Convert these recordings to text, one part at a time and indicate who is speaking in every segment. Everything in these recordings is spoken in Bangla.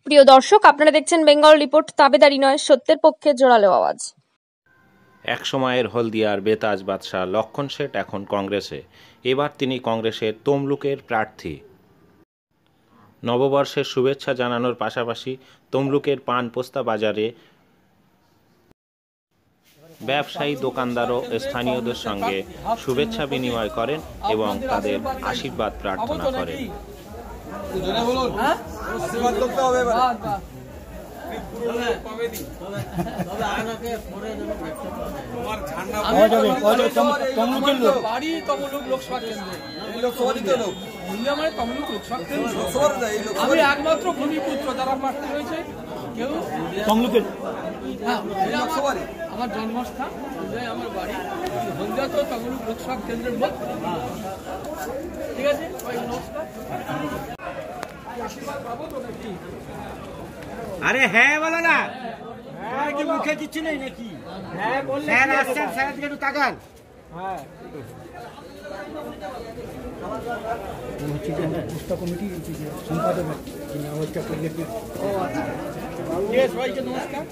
Speaker 1: প্রিয় দর্শক, আপনারা দেখছেন বেঙ্গল রিপোর্ট, তাবেদারি নয়, সত্যের পক্ষে জোরালো আওয়াজ।
Speaker 2: এক সময়ের হলদিয়ার বেতাজ বাদশাহ লক্ষণ শেঠ এখন কংগ্রেসে। এবার তিনি কংগ্রেসের তমলুকের প্রার্থী। নববর্ষের শুভেচ্ছা জানানোর পাশাপাশি তমলুকের পানপোস্তা বাজারে ব্যবসায়ী, দোকানদার ও স্থানীয়দের সঙ্গে শুভেচ্ছা বিনিময় করেন এবং তাদের আশীর্বাদ প্রার্থনা করেন।
Speaker 3: আমি একমাত্র ভূমিপুত্র যারা প্রার্থী হয়েছে, কেউ আমার জন্মস্থান, আমার বাড়ি হলদিয়া, তো তমলুক লোকসভা কেন্দ্রের লোক। ঠিক আছে, নমস্কার।
Speaker 4: আরে হ্যাঁ বলো না, হ্যাঁ কি মুখে কিছু নেই নাকি? হ্যাঁ বললে স্যার আসছেন, স্যারের দিকে একটু তাকান। হ্যাঁ হচ্ছে যে আমরা পুস্তক কমিটি সম্পাদক আওয়াজটা করলে কি? ও আচ্ছা, সবাইকে নমস্কার।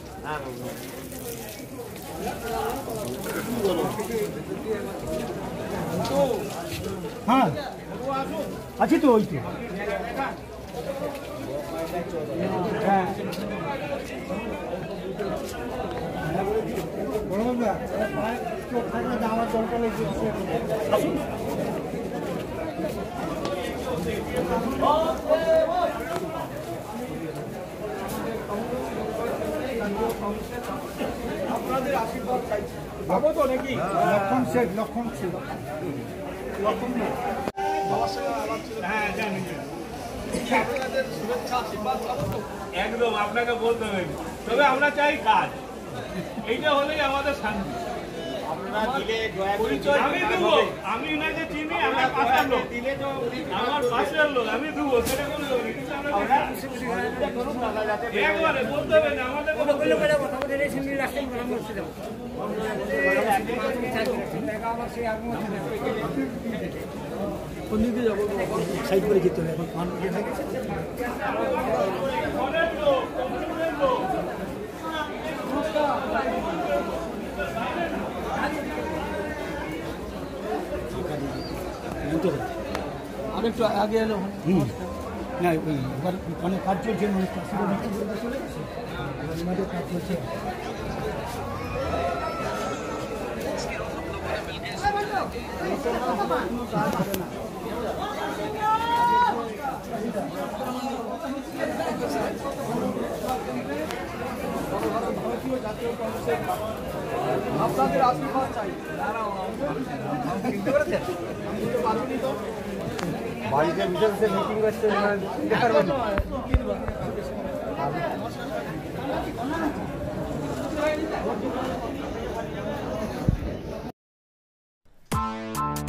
Speaker 4: হ্যাঁ আছি তো, ওই তো। হ্যাঁ আমার দরকার নেই। আপনাদের আশীর্বাদ চাইছি। পাবো তো নাকি? লক্ষণ শেখ, লক্ষণ শেখ, লক্ষণ। হ্যাঁ জানি, আপনাদের শুভেচ্ছা আশীর্বাদ পাবো তো? একদম আপনাকে বলতে হবে, তবে আমরা চাই কাজ, এইটা হলেই আমাদের শান্তি। আমি দেবো, আমি ওনাকে চিনি, আমার পাশের লোক, আমার পাশের লোক, আমি দেবো, সেটা কোনো একবারে বলতে হবে না। আমাদের সাইড করে যেতে হবে, এখন পান হয়ে গেছে। আর একটু আগে এলো না, মানে কাজ চলছে, মানুষ কাজ চলছে। আপনাদের আশীর্বাদ চাই। বাড়িতে বিশেষ মিটিং করছে,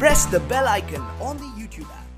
Speaker 5: press the bell icon on the YouTube app